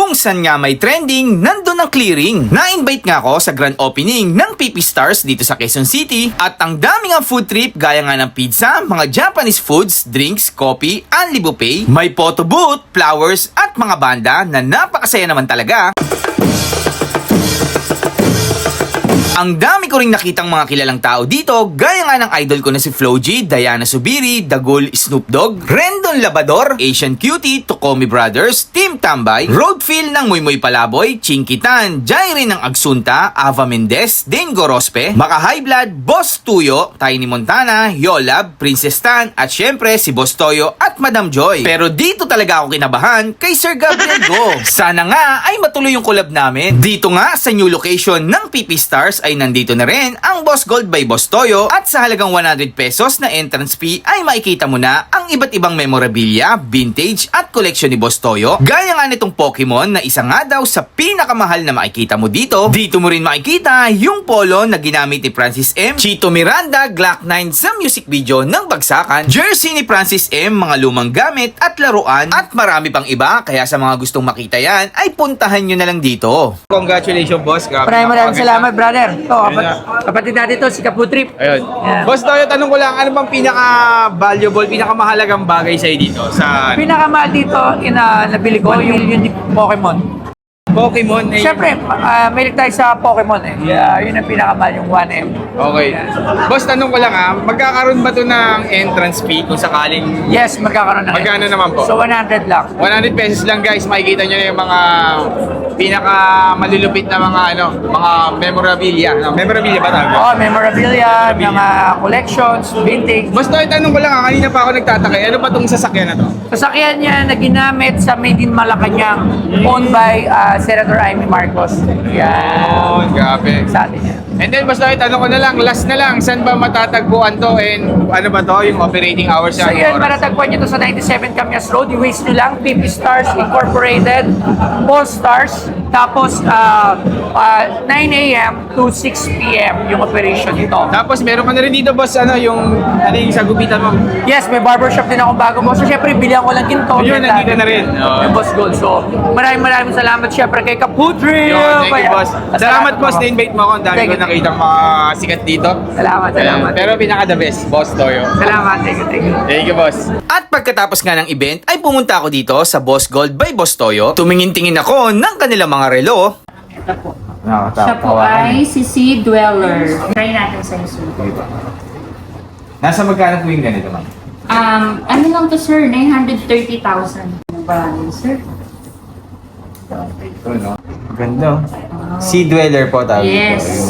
Kung saan nga may trending, nandun ang clearing. Na-invite nga ako sa grand opening ng PP Stars dito sa Quezon City at ang daming ang food trip gaya nga ng pizza, mga Japanese foods, drinks, coffee, unli buffet, may photo booth, flowers at mga banda na napakasaya naman talaga. Ang dami ko ring nakitang mga kilalang tao dito, gaya nga ng idol ko na si Flo G, Diana Subiri, Dagul Snoop Dogg, Rendon Labador, Asian Cutie, Tokomi Brothers, Team Tambay, Roadfill ng Muy Muy Palaboy, Chinkitan, Jairin ng Agsunta, Ava Mendez, Dane Gorospe, Maka High Blood, Boss Tuyo, Tiny Montana, Yolab, Princess Tan, at syempre si Boss Toyo at Madam Joy. Pero dito talaga ako kinabahan kay Sir Gabriel Go. Sana nga ay matuloy yung collab namin. Dito nga sa new location ng PP Stars ay nandito na rin ang Boss Gold by Boss Toyo at sa halagang 100 pesos na entrance fee ay makikita mo na ang iba't ibang memorabilia, vintage at collection ni Boss Toyo. Gaya nga nitong Pokemon na isa nga daw sa pinakamahal na makikita mo dito. Dito mo rin makikita yung polo na ginamit ni Francis M, Chito Miranda, Glock 9 sa music video ng Bagsakan, jersey ni Francis M, mga lumang gamit at laruan at marami pang iba. Kaya sa mga gustong makita yan ay puntahan nyo na lang dito. Congratulations, boss. Grabe, Maraming salamat, brother. To, Ayun na. kapatid natin to, si Kapu Trip. Ayun. Yeah. Boss Toyo, tanong ko lang, ano bang pinaka-valuable, pinakamahalagang bagay sa'yo dito? Sa Pinakamahal dito, nabili ko, yung Pokemon. Pokemon? Eh, Siyempre, mahilig tayo sa Pokemon eh. Yun ang pinakamahal, yung 1M. Okay. Boss, tanong ko lang magkakaroon ba to ng entrance fee kung sakaling... Yes, magkakaroon na. Magkano naman po? So, 100 lang. 100 pesos lang guys, makikita nyo na yung mga pinaka malulupit na mga memorabilia. No? Memorabilia ba tawag? Oh, memorabilia, mga collections, vintage. Boss Toyo, tanong ko lang kanina pa ako nagtataka, ano ba tong sasakyan na to? Sasakyan niya na ginamit sa Made in Malacanang, owned by Senator Amy Marcos. Oh, grabe. Sa atin niya. And then, basta tanong ko na lang, last na lang, saan ba matatagpuan to and ano ba to, yung operating hours So yun, matatagpuan nyo to sa 97 Camias Road. I-waste nyo lang, PP Stars Incorporated, All Stars. Tapos, 9 a.m. to 6 p.m. yung operation nito. Tapos, meron ka na rin dito, boss, yung sa gupitan mo. Yes, may barbershop din akong bago mo. So, syempre, bilihan ko lang ginto. Yun, nandito na rin. Oh. Yung Boss Gold. So, maraming salamat syempre kay Kaputri. Yun, thank you, boss. Salamat, boss, na-invite mo ako. Ang dami ko nakitang mga sikat dito. Salamat. Pero pinaka-the best, Boss Toyo. Salamat, thank you. Thank you, boss. At pagkatapos nga ng event ay pumunta ako dito sa Boss Gold by Boss Toyo. Tumingin-tingin ako ng kanilang mga relo. Ito po. Siya po ay si Sea Dweller. Try natin sa iso. Nasa magkano po yung ganito, ma'am? Ano lang to sir? 930,000. Marami sir. Ito, no? Ganda. Sea Dweller po tawag Yes. ito.